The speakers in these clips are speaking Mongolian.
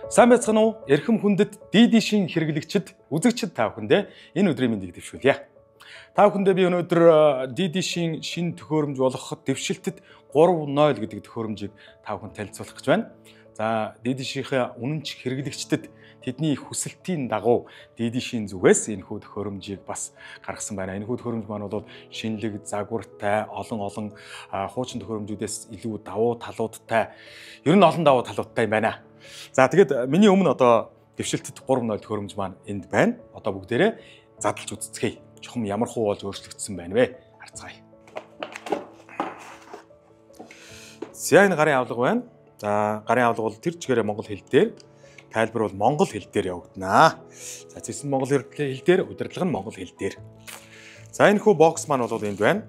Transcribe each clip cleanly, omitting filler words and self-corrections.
Сайн байцгаана уу? Эрхэм хүндэт DD-шийн хэрэглэгчид, үзэгчид та бүхэндээ энэ өдрийн мэндийг дэвшүүлье. Та бүхэндээ би өнөөдөр DD-шийн шинэ төхөөрөмж болох дэвшилтэд 3.0 гэдэг төхөөрөмжийг та бүхэнд танилцуулах гэж байна. За DD-шийнхээ үнэнч хэрэглэгчдэд тэдний хүсэлтийн дагуу DD-шийн зүгээс энэхүү төхөөрөмжийг бас гаргасан байна. Энэхүү төхөөрөмж маань бол шинэлэг, загвартай, олон хуучин төхөөрөмжүүдээс илүү давуу талуудтай, ер нь олон давуу талуудтай юм байна. За тэгээд миний өмнө одоо дэвшилтэд 3.0 төхөөрөмж маань энд байна. Одоо бүгдээрээ задлж үзцгээе. Чухам ямар хуу болж өөрчлөгдсөн байна вэ? Харцгаая. За энэ гарын авлага байна. За гарын авлага бол тэр чигээрээ монгол хэл дээр, тайлбар бол монгол хэл дээр явагдана. За зэсэн монгол хэл дээр, удирдлага нь монгол хэл дээр. За энэ хүү бокс маань бол энд байна.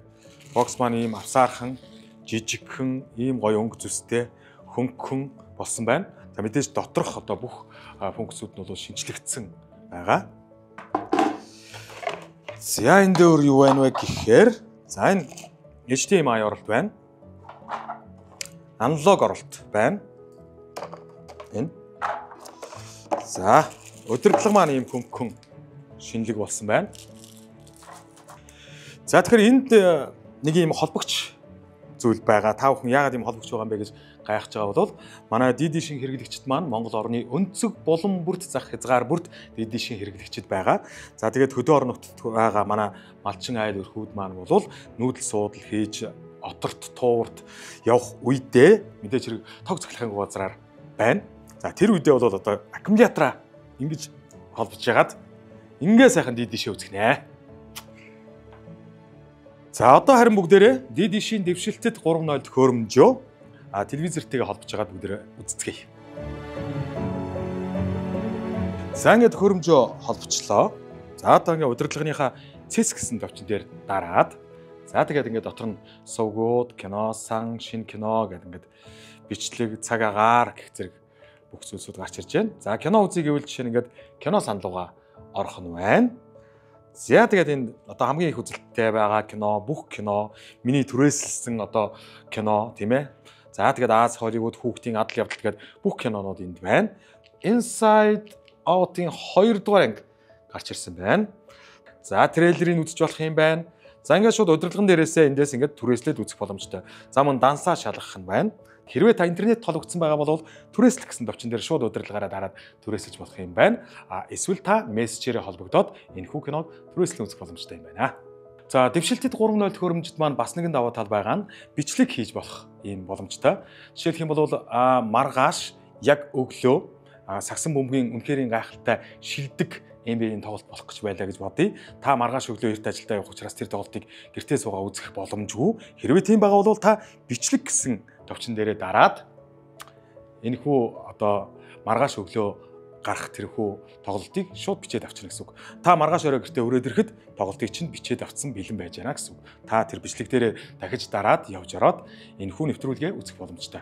Бокс маань ийм авсаархан, жижигхэн, ийм гоё өнгө зүстэй, хөнгөн болсон байна. За мэдээж доторх одоо бүх функцүүд нь бол шинжлэгдсэн байгаа. За энэ дээр юу байна вэ гэхээр, за энэ HDMI оролт байна. Аналог оролт байна. Энэ. За удирдлага маань ийм хөнгөн шинэлэг болсон байна. За тэгэхээр энд нэг ийм холбогч зүйл байгаа. Та бүхэн яагаад ийм холбогч байгаа юм бэ гэж гайхаж байгаа бол манай DD-шийн хэрэглэгчид маань Монгол орны өнцөг булан бүрт зах хязгаар бүрт DD-шийн хэрэглэгчид байгаа. За тэгээд хөдөө орон нутгад байгаа манай малчин айл өрхүүд маань бол нүүдэл суудал хийж оторт туурт явах үедээ мэдээж хэрэг тог цахилгааны газраар байна. За тэр үедээ бол одоо аккумулятораа ингэж холбож ягаад ингээ сайхан DD-шээ үзэх нэ. За одоо харин бүгдээрээ DD-шийн дэвшилтэд 3.0 төхөөрөмжөө телевизэртэйгээ холбож байгаад бүгдээрээ үзцгээе. За ингээ төхөөрөмжөө холбочлоо. За одоо ингээ удирдлагынхаа цэс гэсэн товчон дээр дараад, за тэгээд ингээ дотор нь сувгууд, кино, сан, шинэ кино гэдэг ингээд бичлэг, цаг агаар гэх зэрэг бүх зүйлсүүд гарч ирж байна. За кино үзье гэвэл жишээ нь ингээд кино саналууга орох нь байна. За тэгээд энэ одоо хамгийн их үзэлттэй байгаа кино, бүх кино, миний түрээсэлсэн одоо кино тийм ээ. За тэгээд Аз, Холливуд, хүүхдийн адал явдал гэдэг бүх кинонууд энд байна. Inside Out-ийн 2 дугаар анги гарч ирсэн байна. За трейлерыг үзэж болох юм байна. За ингээд шууд удирдлагын дээрээсээ эндээс ингээд түрээслээд үзэх боломжтой. За мөн дансаа шалгах нь байна. Хэрвээ та интернет толгдсон байгаа бол түрээслэх гэсэн товчон дээр шууд удирдлагаараа дараад түрээсэлж болох юм байна. Эсвэл та мессежээрээ холбогдоод энэхүү киног түрээслэн үзэх боломжтой юм байна. За дэвшилтэд 3.0 төхөөрөмжид маань бас нэгэн давуу тал байгаа нь бичлэг хийж болох ийм боломжтой. Жишээлх юм бол маргааш яг өглөө сагсан бөмбөгийн үнэхээр гайхалтай шилдэг NBA-ийн тоглолт болох гэж байлаа гэж бодъё. Та маргааш өглөө эрт ажилдаа явах учраас тэр тоглолтыг гэртээ суугаа үзэх боломжгүй. Хэрвээ тийм байгаа бол та бичлэг гэсэн товчон дээрээ дараад энэхүү одоо маргааш өглөө гарах тэрхүү тоглолтыг шууд бичээд авчирна гэсэн үг. Та маргааш орой гэртээ өрөөд ирэхэд тоглолтыг чинь бичээд авцсан бэлэн байж байна гэсэн үг. Та тэр бичлэг дээрээ дахиж дараад явж ороод энэхүү нэвтрүүлгээ үзэх боломжтой.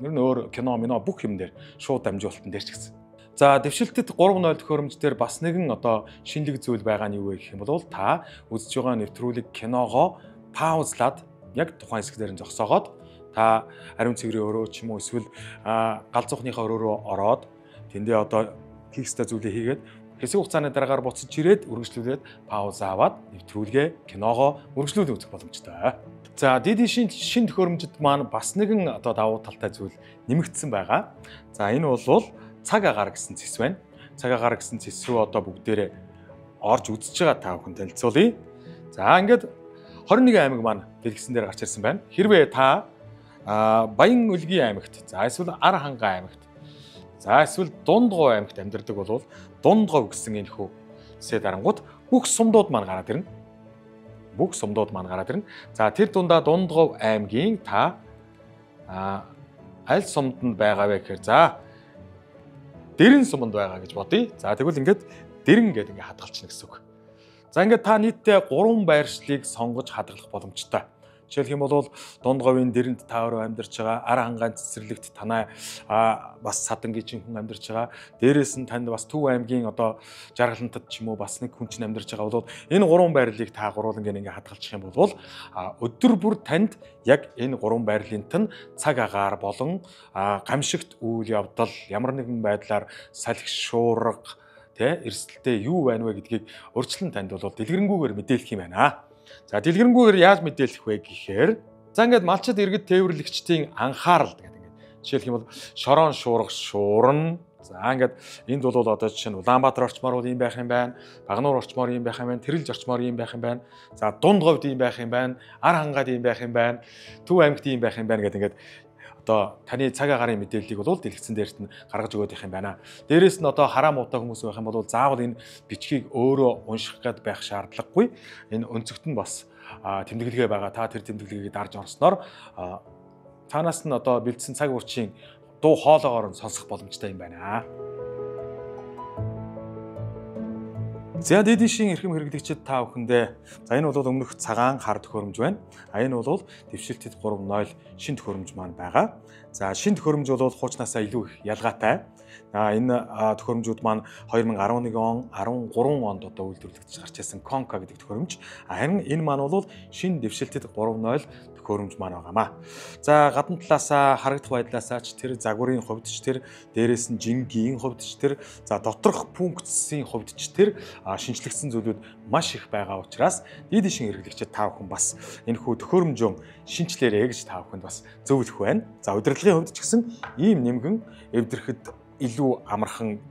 Өөр кино, бүх юм дээр шууд дамжуулалтан дээр ч гэсэн. За дэвшилтэд 3.0 төхөөрөмж дээр бас нэгэн одоо шинэлэг зүйл байгаа нь юу вэ гэх юм бол та үзэж байгаа нэвтрүүлэг киногоо паузлаад яг тухайн хэсгээр нь зогсоогоод та ариун цэврийн өрөө ч юм уу эсвэл галзуухныхаа өрөө рүү ороод тэндээ одоо хийх ёстой зүйлээ хийгээд хэсэг хугацааны дараагаар буцаж ирээд үргэлжлүүлээд пауз аваад нэвтрүүлгээ киногоо үргэлжлүүлэн үзэх боломжтой. За DD-шийн шинэ төхөөрөмжид маань бас нэгэн одоо давуу талтай зүйл нэмэгдсэн байгаа. За энэ бол цаг агаар гэсэн цэс байна. Цаг агаар гэсэн цэс рүү одоо бүгдээрээ орж үзэж байгаа та бүхэн танилцуулъя. За ингээд 21 аймаг маань дэлгэсэн дээр гарч ирсэн байна. Хэрвээ та Баян Өлгийн аймагт, за эсвэл Ар хангай аймагт, за эсвэл Дундгов аймагт амьдардаг бол Дундгов гэсэн энэхүү цэсээ дарангууд бүх сумдууд маань гараад ирнэ. Бүх сумдууд маань гараад ирнэ. За тэр дундаа Дундгов аймгийн та аль сумданд байгаа вэ гэхээр за Дэрэн суманд байгаа гэж бодъё. За тэгвэл ингээд Дэрэн гэдэг ингээд хадгалчихна гэсэн үг. За ингээд та нийтдээ 3 байршлыг сонгож хадгалах боломжтой. Жишээлх юм бол дунд говийн дэрэнд та өөрөө амьдарч байгаа, ар хангаан цэцэрлэгт танай бас садангийн хүн амьдарч байгаа. Дээрээс нь танд бас Төв аймгийн одоо Жаргалантад ч юм уу бас нэг хүн чинь амьдарч байгаа бол энэ гурван байрлалыг та гуруулан ингээ хадгалчих юм бол өдөр бүр танд яг энэ гурван байрлалын тань цаг агаар болон гамшигт үйл явдал ямар нэгэн байдлаар салхи шуурга эрсдэлтэй юу байна вэ гэдгийг урьдчилан танд бол дэлгэрэнгүйгээр мэдээлэх юм байна. За дэлгэрэнгүйгээр яаж мэдээлэх вэ гэхээр за ингээд малчид иргэд тээвэрлэгчдийн анхаарал гэдэг ингээд жишээлх юм бол шорон шуурга шуурна. За ингээд энд бол одоо жишээ нь Улаанбаатар орчмоор бол ийм байх юм байна. Багнуур орчмоор ийм байх юм байна. Тэрэлж орчмоор ийм байх юм байна. За дунд говьд ийм байх юм байна. Ар хангаад ийм байх юм байна. Төв аймагт ийм байх юм байна гэдэг ингээд одоо таны цаг агарын мэдээллийг бол дэлгэцэн дээрт нь гаргаж өгöd их юм байна. Дээрээс нь одоо хараа муутай хүмүүс байх юм бол заавал энэ бичгийг өөрөө унших гээд байх шаардлагагүй. Энэ өнцөгт нь бас тэмдэглэгээ байгаа. Та тэр тэмдэглэгийг дарж орсноор танаас нь одоо бэлдсэн цаг урчийн дуу хоолоогоор нь сонсох боломжтой юм байна. За дэдишийн эрхэм хэрэглэгчид та бүхэндээ за энэ бол өмнөх цагаан хар төхөөрөмж байна. Энэ бол дэвшилтэд 3.0 шин төхөөрөмж маань байгаа. За шин төхөөрөмж бол хуучнаасаа илүү их ялгаатай. Энэ төхөөрөмжүүд маань 2011 он 13 онд одоо үйлдвэрлэгдэж гарч ирсэн Конка гэдэг төхөөрөмж. Харин энэ маань бол шин дэвшилтэд 3.0 төхөөрөмж маань байгаамаа. За гадна талаасаа харагдах байдлаасаа ч тэр загварын хувьд ч тэр дээрээс нь жингийн хувьд ч тэр за доторх функцийн хувьд ч тэр шинжлэгдсэн зүйлүүд маш их байгаа учраас дэдишин хэрэглэгчид та бүхэн бас энэ хүү төхөөрөмжөө шинчлээрэй гэж та бүхэнд бас зөвлөх байна. За удирдлагын хувьд ч гэсэн ийм нэмгэн эвдрэхэд илүү амархан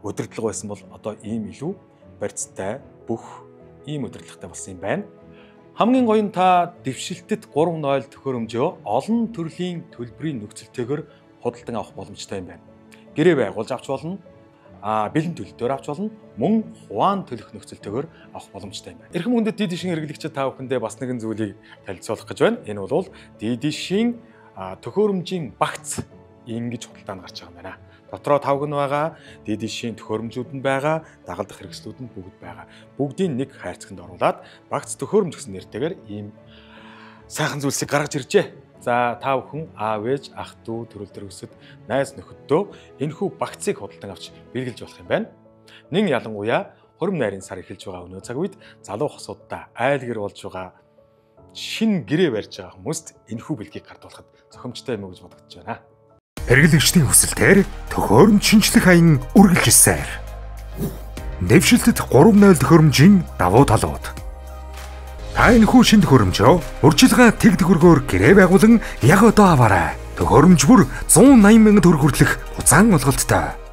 удирдлага байсан бол одоо ийм илүү барьцтай бүх ийм удирдлагатай болсон юм байна. Хамгийн гоё нь та дэвшилтэд 3.0 төхөөрөмжөө олон төрлийн төлбөрийн нөхцөлтэйгээр худалдан авах боломжтой юм байна. Гэрээ байгуулж авч болно, бэлэн төлөлтөөр авч болно, мөн хуваан төлөх нөхцөлтэйгээр авах боломжтой юм байна. Эрхэм хүндэт дэдишин хэрэглэгчид та бүхэндээ бас нэгэн зүйлийг танилцуулах гэж байна. Энэ бол дэдишин төхөөрөмжийн багц ингэж худалдаанд гарч байгаа юм байна. Дотроо тавган байгаа, дэдишин төхөөрөмжүүд нь байгаа, дагалдах хэрэгслүүд нь бүгд байгаа. Бүгдийг нэг хайрцагт оруулаад багц төхөөрөмж гэсэн нэртэйгээр ийм сайхан зүйлсийг гаргаж иржээ. За та бүхэн аав ээж, ах дүү, төрөлдөр өсөд, найз нөхөддөө энэхүү багцыг худалдан авч бэргэлж болох юм байна. Нин ялангуяа хорим найрын сар эхэлж байгаа өнөө цаг үед залуу хосуудаа айл гэр болж байгаа шин гэрээ барьж байгаа хүмүүст энэхүү бэлгийг гардуулахад зохимжтой юм уу гэж бодогдож байна. Хэрэглэгчдийн хүсэлтээр төхөөрөмж шинжлэх аян үргэлжилсээр. Дэвшилтэд 3.0 төхөөрөмжийн давуу талууд. Та энэхүү шин төхөөрөмжөө урьдчилгаа тэг төгрөгөөр гэрээ байгуулан яг одоо аваарай. Төхөөрөмж бүр 180,000 төгрөг хүртэлх уцаан олголттой.